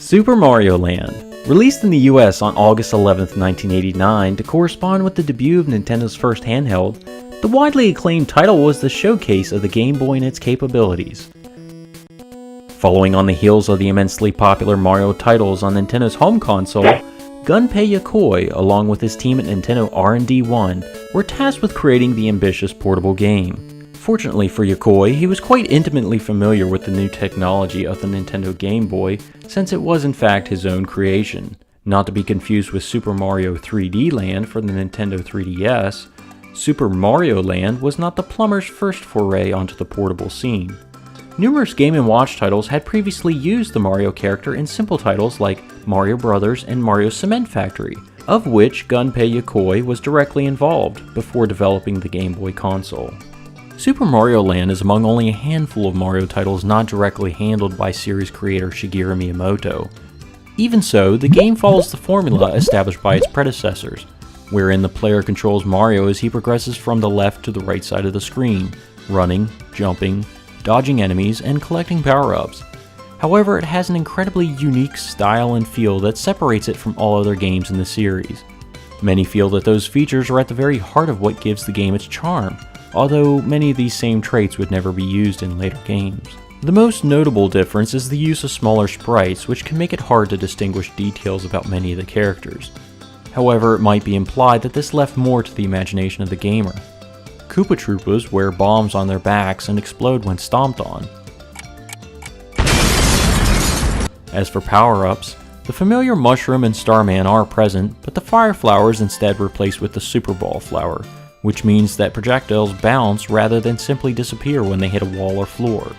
Super Mario Land. Released in the US on August 11, 1989 to correspond with the debut of Nintendo's first handheld, the widely acclaimed title was the showcase of the Game Boy and its capabilities. Following on the heels of the immensely popular Mario titles on Nintendo's home console, Gunpei Yokoi, along with his team at Nintendo R&D 1, were tasked with creating the ambitious portable game. Fortunately for Yokoi, he was quite intimately familiar with the new technology of the Nintendo Game Boy, since it was in fact his own creation. Not to be confused with Super Mario 3D Land for the Nintendo 3DS, Super Mario Land was not the plumber's first foray onto the portable scene. Numerous Game & Watch titles had previously used the Mario character in simple titles like Mario Bros. And Mario Cement Factory, of which Gunpei Yokoi was directly involved before developing the Game Boy console. Super Mario Land is among only a handful of Mario titles not directly handled by series creator Shigeru Miyamoto. Even so, the game follows the formula established by its predecessors, wherein the player controls Mario as he progresses from the left to the right side of the screen, running, jumping, dodging enemies, and collecting power-ups. However, it has an incredibly unique style and feel that separates it from all other games in the series. Many feel that those features are at the very heart of what gives the game its charm, although many of these same traits would never be used in later games. The most notable difference is the use of smaller sprites, which can make it hard to distinguish details about many of the characters. However, it might be implied that this left more to the imagination of the gamer. Koopa Troopas wear bombs on their backs and explode when stomped on. As for power-ups, the familiar Mushroom and Starman are present, but the Fire Flower is instead replaced with the Super Ball Flower, which means that projectiles bounce rather than simply disappear when they hit a wall or floor.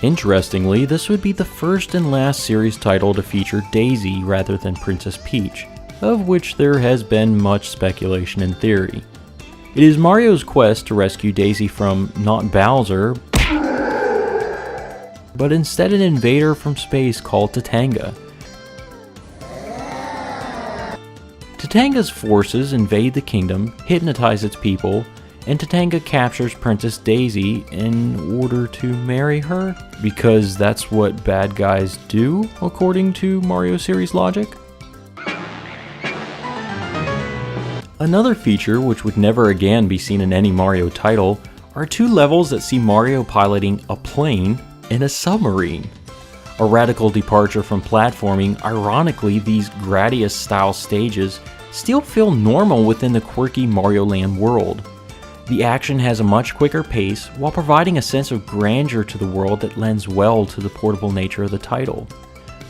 Interestingly, this would be the first and last series title to feature Daisy rather than Princess Peach, of which there has been much speculation and theory. It is Mario's quest to rescue Daisy from not Bowser, but instead an invader from space called Tatanga. Tatanga's forces invade the kingdom, hypnotize its people, and Tatanga captures Princess Daisy in order to marry her, because that's what bad guys do, according to Mario series logic. Another feature which would never again be seen in any Mario title are two levels that see Mario piloting a plane and a submarine. A radical departure from platforming, ironically these Gradius-style stages still feel normal within the quirky Mario Land world. The action has a much quicker pace while providing a sense of grandeur to the world that lends well to the portable nature of the title.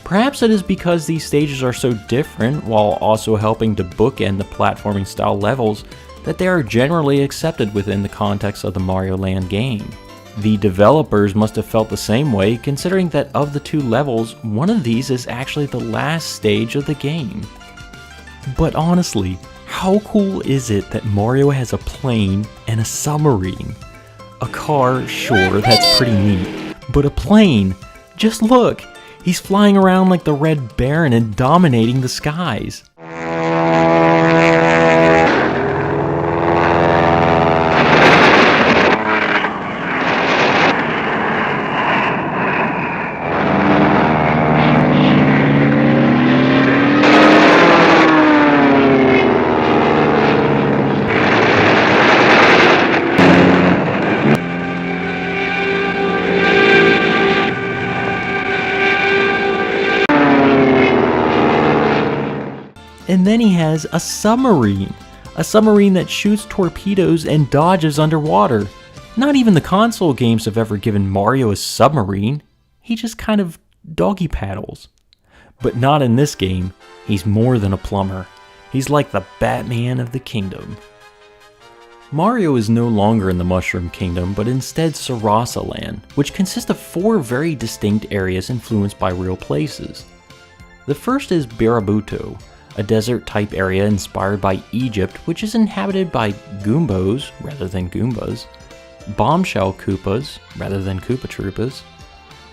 Perhaps it is because these stages are so different while also helping to bookend the platforming style levels that they are generally accepted within the context of the Mario Land game. The developers must have felt the same way, considering that of the two levels, one of these is actually the last stage of the game. But honestly, how cool is it that Mario has a plane and a submarine? A car, sure, that's pretty neat, but a plane? Just look! He's flying around like the Red Baron and dominating the skies. And then he has a submarine that shoots torpedoes and dodges underwater. Not even the console games have ever given Mario a submarine. He just kind of doggy paddles. But not in this game. He's more than a plumber. He's like the Batman of the kingdom. Mario is no longer in the Mushroom Kingdom, but instead Sarasa Land, which consists of 4 very distinct areas influenced by real places. The first is Barabuto, a desert-type area inspired by Egypt, which is inhabited by Goombos rather than Goombas, Bombshell Koopas rather than Koopa Troopas,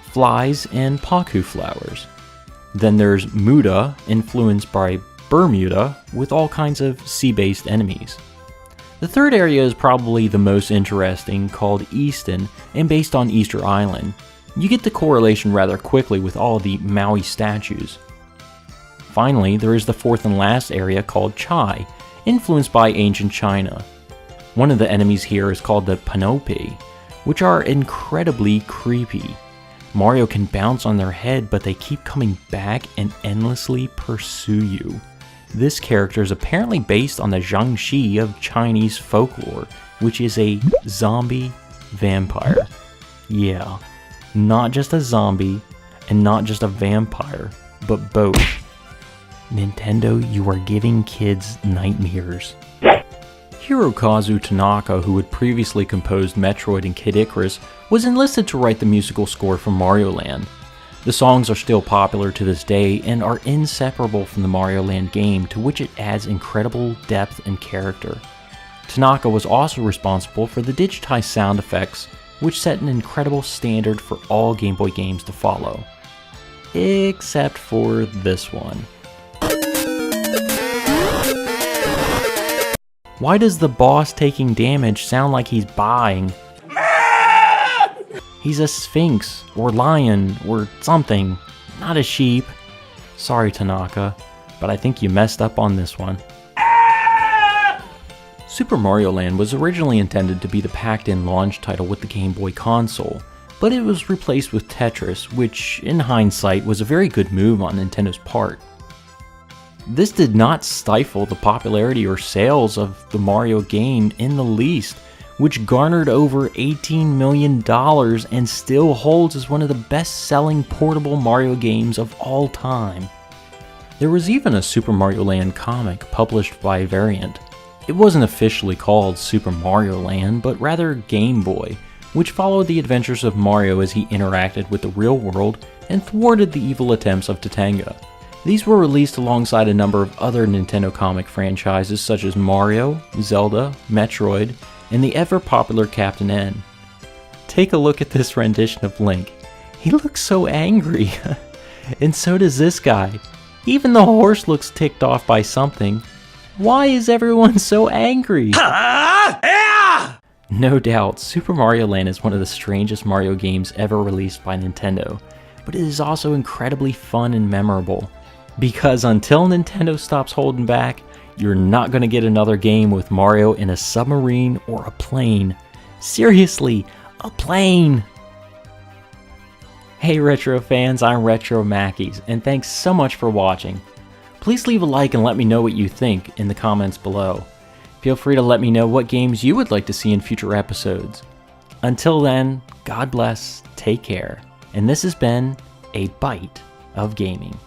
flies, and Paku flowers. Then there's Muda, influenced by Bermuda, with all kinds of sea-based enemies. The third area is probably the most interesting, called Easton, and based on Easter Island. You get the correlation rather quickly with all the Maui statues. Finally, there is the fourth and last area called Chai, influenced by ancient China. One of the enemies here is called the Panope, which are incredibly creepy. Mario can bounce on their head, but they keep coming back and endlessly pursue you. This character is apparently based on the Jiangshi of Chinese folklore, which is a zombie vampire. Yeah, not just a zombie, and not just a vampire, but both. Nintendo, you are giving kids nightmares. Hirokazu Tanaka, who had previously composed Metroid and Kid Icarus, was enlisted to write the musical score for Mario Land. The songs are still popular to this day and are inseparable from the Mario Land game, to which it adds incredible depth and character. Tanaka was also responsible for the digitized sound effects, which set an incredible standard for all Game Boy games to follow. Except for this one. Why does the boss taking damage sound like he's buying? He's a sphinx, or lion, or something, not a sheep. Sorry, Tanaka, but I think you messed up on this one. Super Mario Land was originally intended to be the packed-in launch title with the Game Boy console, but it was replaced with Tetris, which, in hindsight, was a very good move on Nintendo's part. This did not stifle the popularity or sales of the Mario game in the least, which garnered over $18 million and still holds as one of the best-selling portable Mario games of all time. There was even a Super Mario Land comic published by Variant. It wasn't officially called Super Mario Land, but rather Game Boy, which followed the adventures of Mario as he interacted with the real world and thwarted the evil attempts of Tatanga. These were released alongside a number of other Nintendo comic franchises such as Mario, Zelda, Metroid, and the ever-popular Captain N. Take a look at this rendition of Link. He looks so angry. And so does this guy. Even the horse looks ticked off by something. Why is everyone so angry? No doubt, Super Mario Land is one of the strangest Mario games ever released by Nintendo, but it is also incredibly fun and memorable. Because until Nintendo stops holding back, you're not going to get another game with Mario in a submarine or a plane. Seriously, a plane! Hey Retro fans, I'm RetroMackiees, and thanks so much for watching. Please leave a like and let me know what you think in the comments below. Feel free to let me know what games you would like to see in future episodes. Until then, God bless, take care, and this has been a Bite of Gaming.